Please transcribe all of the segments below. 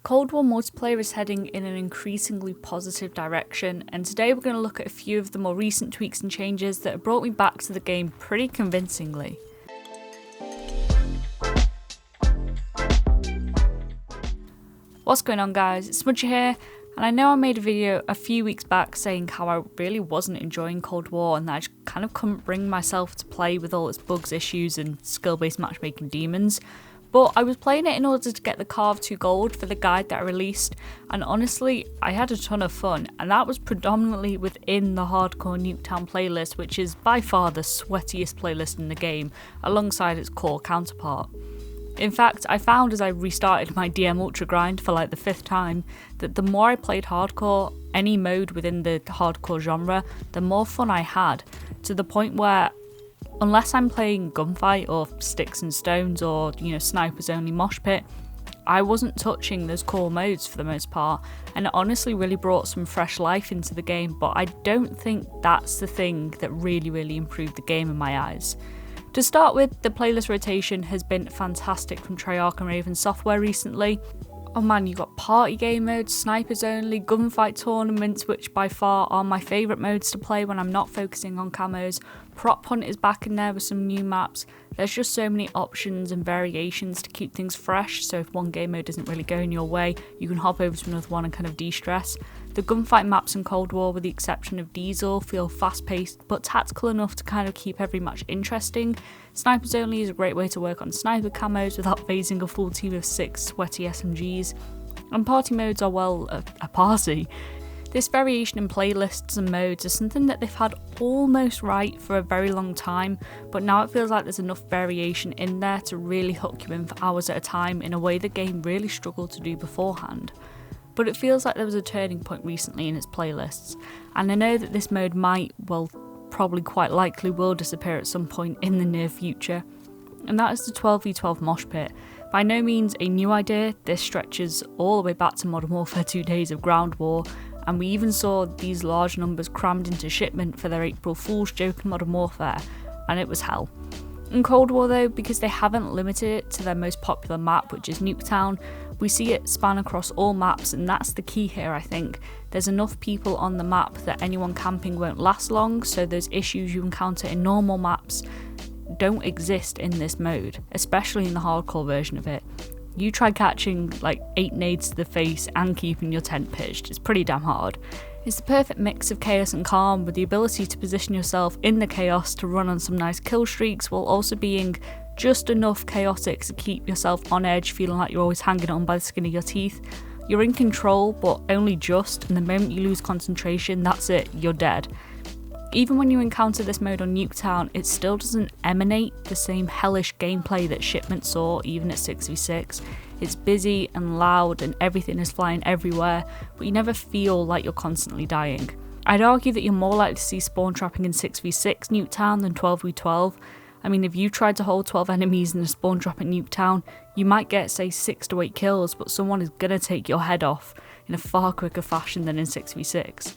Cold War multiplayer is heading in an increasingly positive direction, and today we're going to look at a few of the more recent tweaks and changes that have brought me back to the game pretty convincingly. What's going on, guys? It's Smudger here, and I know I made a video a few weeks back saying how I really wasn't enjoying Cold War and that I just kind of couldn't bring myself to play with all its bugs, issues and skill-based matchmaking demons. But I was playing it in order to get the Carve 2 gold for the guide that I released, and honestly, I had a ton of fun, and that was predominantly within the Hardcore Nuketown playlist, which is by far the sweatiest playlist in the game, alongside its core counterpart. In fact, I found as I restarted my DM Ultra grind for like the 5th time, that the more I played Hardcore, any mode within the Hardcore genre, the more fun I had, to the point where unless I'm playing Gunfight or Sticks and Stones or, Snipers Only Mosh Pit, I wasn't touching those core modes for the most part, and it honestly really brought some fresh life into the game, but I don't think that's the thing that really improved the game in my eyes. To start with, the playlist rotation has been fantastic from Treyarch and Raven Software recently. Oh man, you got party game modes, snipers only, gunfight tournaments, which by far are my favourite modes to play when I'm not focusing on camos. Prop Hunt is back in there with some new maps. There's just so many options and variations to keep things fresh, so if one game mode isn't really going your way, you can hop over to another one and kind of de-stress. The gunfight maps in Cold War, with the exception of Diesel, feel fast-paced but tactical enough to kind of keep every match interesting. Snipers Only is a great way to work on sniper camos without phasing a full team of 6 sweaty SMGs. And party modes are, well, a party. This variation in playlists and modes is something that they've had almost right for a very long time, but now it feels like there's enough variation in there to really hook you in for hours at a time in a way the game really struggled to do beforehand. But it feels like there was a turning point recently in its playlists, and I know that this mode might, well, probably quite likely will disappear at some point in the near future, and that is the 12v12 mosh pit. By no means a new idea, this stretches all the way back to Modern Warfare 2 days of ground war, and we even saw these large numbers crammed into shipment for their April Fool's joke in Modern Warfare, and it was hell. In Cold War though, because they haven't limited it to their most popular map, which is Nuketown, we see it span across all maps, and that's the key here. I think there's enough people on the map that anyone camping won't last long, so those issues you encounter in normal maps don't exist in this mode, especially in the hardcore version of it. You try catching like 8 nades to the face and keeping your tent pitched, it's pretty damn hard. It's the perfect mix of chaos and calm, with the ability to position yourself in the chaos to run on some nice kill streaks, while also being just enough chaotic to keep yourself on edge, feeling like you're always hanging on by the skin of your teeth. You're in control, but only just, and the moment you lose concentration, that's it, you're dead. Even when you encounter this mode on Nuketown, it still doesn't emanate the same hellish gameplay that Shipment saw even at 6v6. It's busy and loud and everything is flying everywhere, but you never feel like you're constantly dying. I'd argue that you're more likely to see spawn trapping in 6v6 Nuketown than 12v12. I mean, if you tried to hold 12 enemies in a spawn drop at Nuketown, you might get, say, 6 to 8 kills, but someone is gonna take your head off in a far quicker fashion than in 6v6.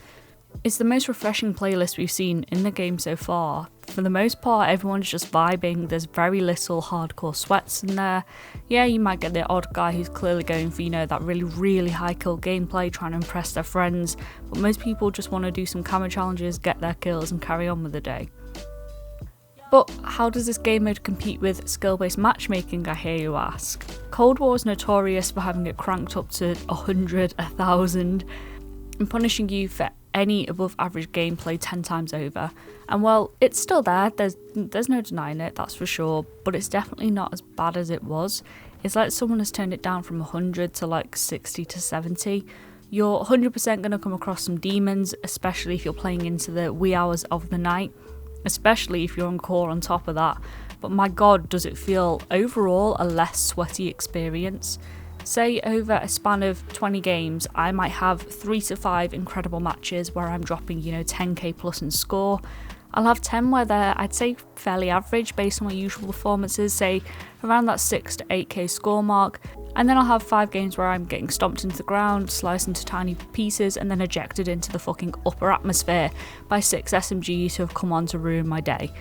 It's the most refreshing playlist we've seen in the game so far. For the most part, everyone's just vibing, there's very little hardcore sweats in there. Yeah, you might get the odd guy who's clearly going for, that really high kill gameplay, trying to impress their friends, but most people just want to do some camo challenges, get their kills and carry on with the day. But how does this game mode compete with skill-based matchmaking, I hear you ask? Cold War is notorious for having it cranked up to 100, 1000, and punishing you for any above average gameplay 10 times over. And well, it's still there, there's no denying it, that's for sure, but it's definitely not as bad as it was. It's like someone has turned it down from 100 to like 60 to 70. You're 100% going to come across some demons, especially if you're playing into the wee hours of the night, especially if you're on core on top of that. But my god, does it feel overall a less sweaty experience. Say over a span of 20 games, I might have 3 to 5 incredible matches where I'm dropping, 10k plus in score. I'll have 10 where they're, I'd say, fairly average based on my usual performances, say around that 6 to 8k score mark. And then I'll have 5 games where I'm getting stomped into the ground, sliced into tiny pieces, and then ejected into the fucking upper atmosphere by 6 SMGs who have come on to ruin my day.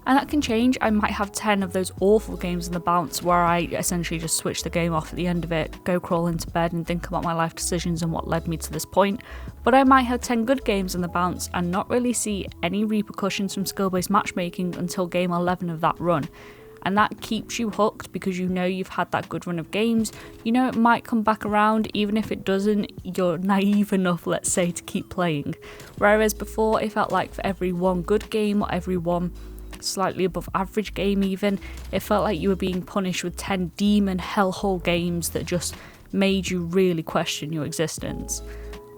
And that can change. I might have 10 of those awful games in the bounce where I essentially just switch the game off at the end of it, go crawl into bed and think about my life decisions and what led me to this point. But I might have 10 good games in the bounce and not really see any repercussions from skill-based matchmaking until game 11 of that run. And that keeps you hooked because you know you've had that good run of games. You know it might come back around, even if it doesn't, you're naive enough, let's say, to keep playing. Whereas before, it felt like for every one good game or every one slightly above average game even, it felt like you were being punished with 10 demon hellhole games that just made you really question your existence.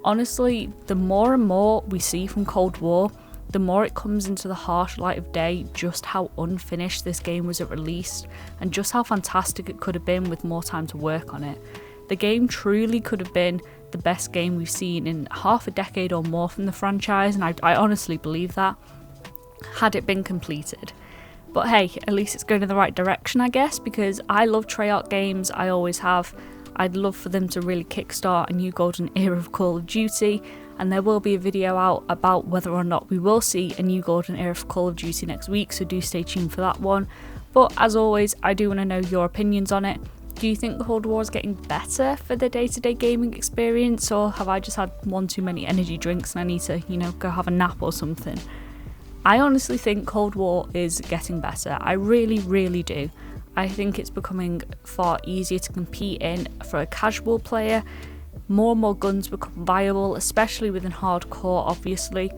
Honestly, the more and more we see from Cold War, the more it comes into the harsh light of day just how unfinished this game was at release and just how fantastic it could have been with more time to work on it. The game truly could have been the best game we've seen in half a decade or more from the franchise, and I honestly believe that, had it been completed. But hey, at least it's going in the right direction, I guess, because I love Treyarch games, I always have. I'd love for them to really kickstart a new golden era of Call of Duty, and there will be a video out about whether or not we will see a new golden era of Call of Duty next week, so do stay tuned for that one. But as always, I do want to know your opinions on it. Do you think Cold War is getting better for the day-to-day gaming experience, or have I just had one too many energy drinks and I need to, go have a nap or something? I honestly think Cold War is getting better. I really, really do. I think it's becoming far easier to compete in for a casual player. More and more guns become viable, especially within hardcore, obviously.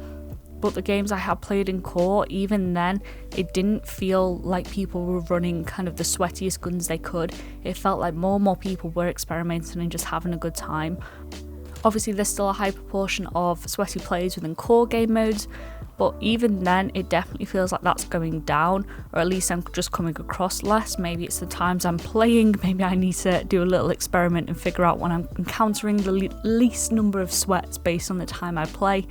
But the games I have played in core, even then, it didn't feel like people were running kind of the sweatiest guns they could. It felt like more and more people were experimenting and just having a good time. Obviously, there's still a high proportion of sweaty players within core game modes, but even then, it definitely feels like that's going down, or at least I'm just coming across less. Maybe it's the times I'm playing, maybe I need to do a little experiment and figure out when I'm encountering the least number of sweats based on the time I play.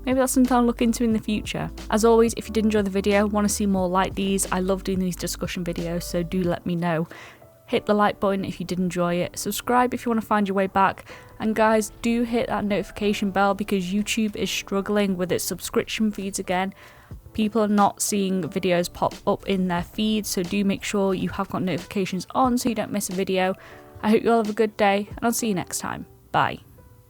Maybe that's something I'll look into in the future. As always, if you did enjoy the video, want to see more like these, I love doing these discussion videos, so do let me know. Hit the like button if you did enjoy it, subscribe if you want to find your way back, and guys, do hit that notification bell because YouTube is struggling with its subscription feeds again. People are not seeing videos pop up in their feeds, so do make sure you have got notifications on so you don't miss a video. I hope you all have a good day, and I'll see you next time. Bye.